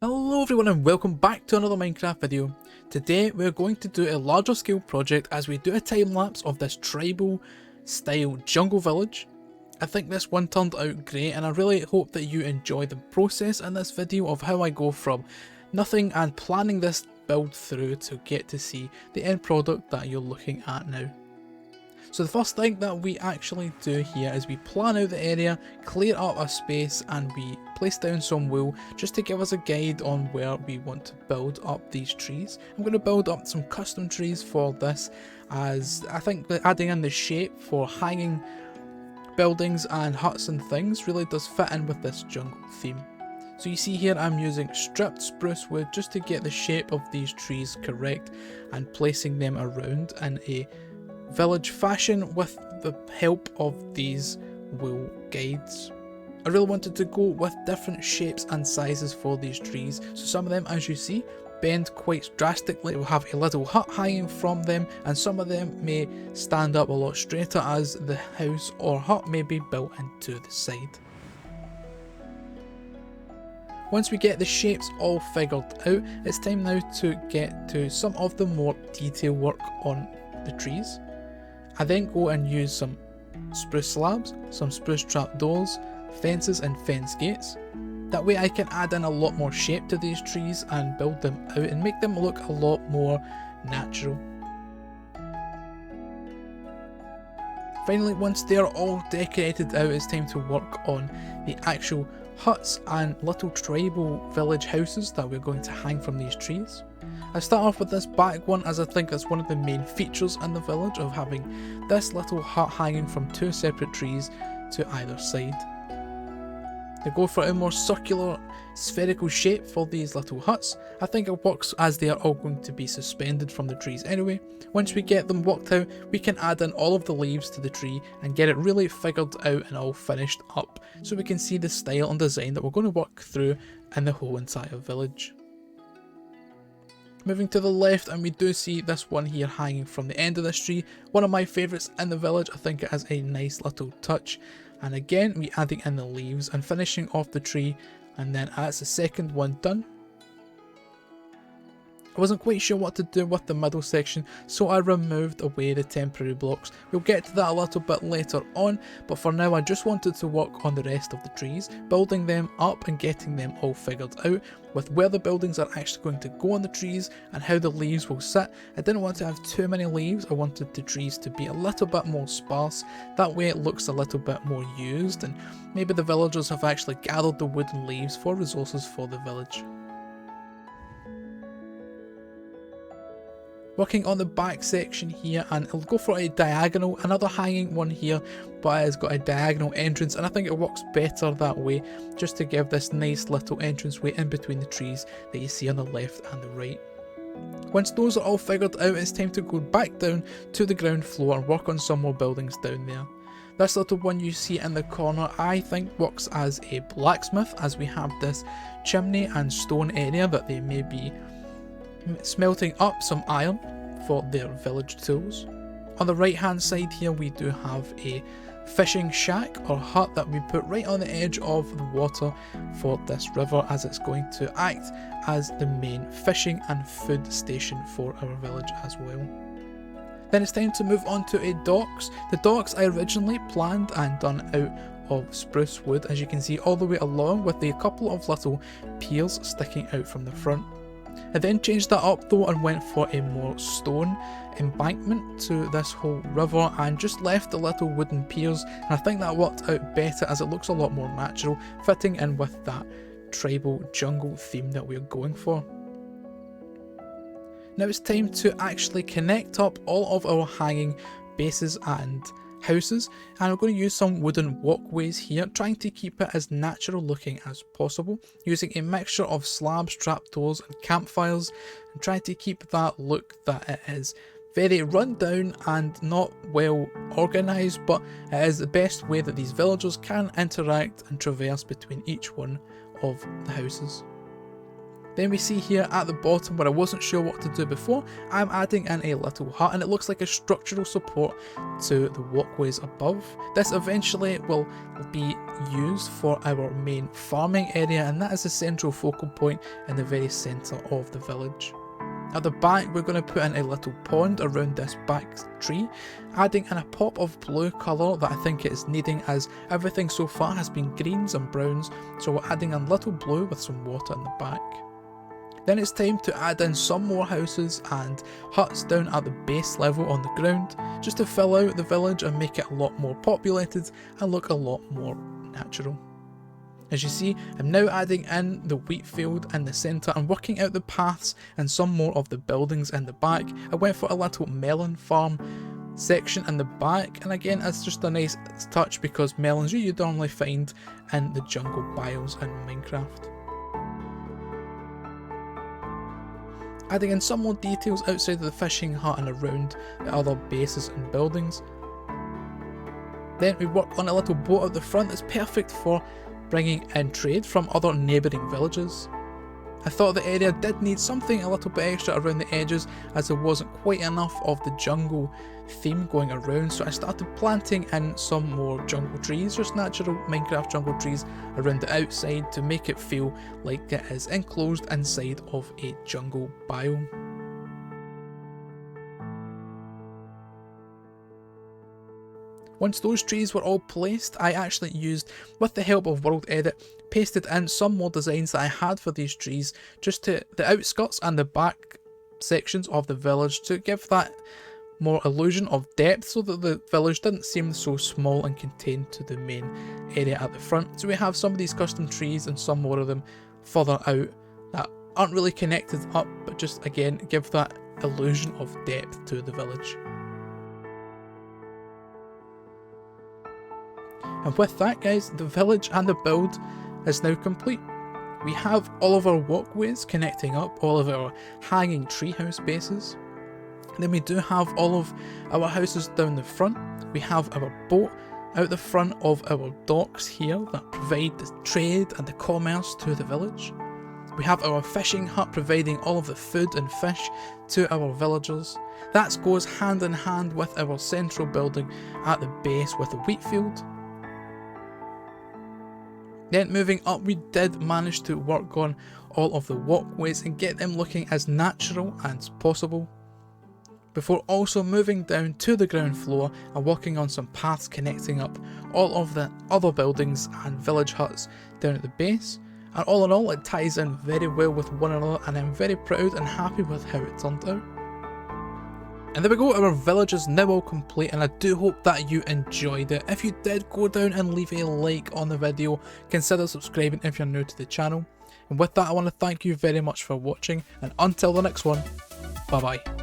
Hello everyone and welcome back to another Minecraft video. Today we're going to do a larger scale project as we do a time lapse of this tribal style jungle village. I think this one turned out great and I really hope that you enjoy the process in this video of how I go from nothing and planning this build through to get to see the end product that you're looking at now. So the first thing that we actually do here is we plan out the area, clear up a space, and we place down some wool just to give us a guide on where we want to build up these trees. I'm going to build up some custom trees for this, as I think that adding in the shape for hanging buildings and huts and things really does fit in with this jungle theme. So you see here I'm using stripped spruce wood just to get the shape of these trees correct and placing them around in a village fashion with the help of these wool guides. I really wanted to go with different shapes and sizes for these trees, so some of them, as you see, bend quite drastically. We'll have a little hut hanging from them, and some of them may stand up a lot straighter as the house or hut may be built into the side. Once we get the shapes all figured out, it's time now to get to some of the more detail work on the trees. I then go and use some spruce slabs, some spruce trapdoors, fences and fence gates. That way I can add in a lot more shape to these trees and build them out and make them look a lot more natural. Finally, once they're all decorated out, it's time to work on the actual huts and little tribal village houses that we're going to hang from these trees. I start off with this back one as I think it's one of the main features in the village, of having this little hut hanging from two separate trees to either side. I go for a more circular spherical shape for these little huts. I think it works as they are all going to be suspended from the trees anyway. Once we get them worked out, we can add in all of the leaves to the tree and get it really figured out and all finished up, so we can see the style and design that we're going to work through in the whole entire village. Moving to the left, and we do see this one here hanging from the end of this tree. One of my favourites in the village. I think it has a nice little touch. And again, we adding in the leaves and finishing off the tree, and then that's the second one done. I wasn't quite sure what to do with the middle section, so I removed away the temporary blocks. We'll get to that a little bit later on, but for now I just wanted to work on the rest of the trees, building them up and getting them all figured out, with where the buildings are actually going to go on the trees and how the leaves will sit. I didn't want to have too many leaves, I wanted the trees to be a little bit more sparse, that way it looks a little bit more used, and maybe the villagers have actually gathered the wood and leaves for resources for the village. Working on the back section here, and I'll go for a diagonal, another hanging one here, but it's got a diagonal entrance, and I think it works better that way, just to give this nice little entranceway in between the trees that you see on the left and the right. Once those are all figured out, it's time to go back down to the ground floor and work on some more buildings down there. This little one you see in the corner I think works as a blacksmith, as we have this chimney and stone area that they may be smelting up some iron for their village tools. On the right hand side here we do have a fishing shack or hut that we put right on the edge of the water for this river, as it's going to act as the main fishing and food station for our village as well. Then it's time to move on to a docks. The docks I originally planned and done out of spruce wood, as you can see all the way along, with a couple of little piers sticking out from the front. I then changed that up though and went for a more stone embankment to this whole river and just left the little wooden piers, and I think that worked out better as it looks a lot more natural, fitting in with that tribal jungle theme that we're going for. Now it's time to actually connect up all of our hanging bases and houses, and I'm going to use some wooden walkways here, trying to keep it as natural looking as possible, using a mixture of slabs, trapdoors and campfires, and trying to keep that look that it is very run down and not well organised, but it is the best way that these villagers can interact and traverse between each one of the houses. Then we see here at the bottom, where I wasn't sure what to do before, I'm adding in a little hut, and it looks like a structural support to the walkways above. This eventually will be use for our main farming area, and that is the central focal point in the very centre of the village. At the back, we're going to put in a little pond around this back tree, adding in a pop of blue colour that I think it is needing, as everything so far has been greens and browns, so we're adding in little blue with some water in the back. Then it's time to add in some more houses and huts down at the base level on the ground, just to fill out the village and make it a lot more populated and look a lot more natural. As you see, I'm now adding in the wheat field in the centre and working out the paths and some more of the buildings in the back. I went for a little melon farm section in the back, and again it's just a nice touch because melons you normally find in the jungle biomes in Minecraft. Adding in some more details outside of the fishing hut and around the other bases and buildings. Then we work on a little boat at the front that's perfect for bringing in trade from other neighbouring villages. I thought the area did need something a little bit extra around the edges, as there wasn't quite enough of the jungle theme going around, so I started planting in some more jungle trees, just natural Minecraft jungle trees around the outside to make it feel like it is enclosed inside of a jungle biome. Once those trees were all placed, I actually used, with the help of World Edit, pasted in some more designs that I had for these trees, just to the outskirts and the back sections of the village, to give that more illusion of depth so that the village didn't seem so small and contained to the main area at the front. So we have some of these custom trees and some more of them further out that aren't really connected up, but just again give that illusion of depth to the village. And with that, guys, the village and the build is now complete. We have all of our walkways connecting up, all of our hanging treehouse bases. Then we do have all of our houses down the front. We have our boat out the front of our docks here that provide the trade and the commerce to the village. We have our fishing hut providing all of the food and fish to our villagers. That goes hand in hand with our central building at the base with the wheat field. Then moving up, we did manage to work on all of the walkways and get them looking as natural as possible, before also moving down to the ground floor and working on some paths connecting up all of the other buildings and village huts down at the base. And all in all, it ties in very well with one another, and I'm very proud and happy with how it turned out. And there we go, our village is now all complete, and I do hope that you enjoyed it. If you did, go down and leave a like on the video, consider subscribing if you're new to the channel. And with that, I want to thank you very much for watching, and until the next one, bye bye.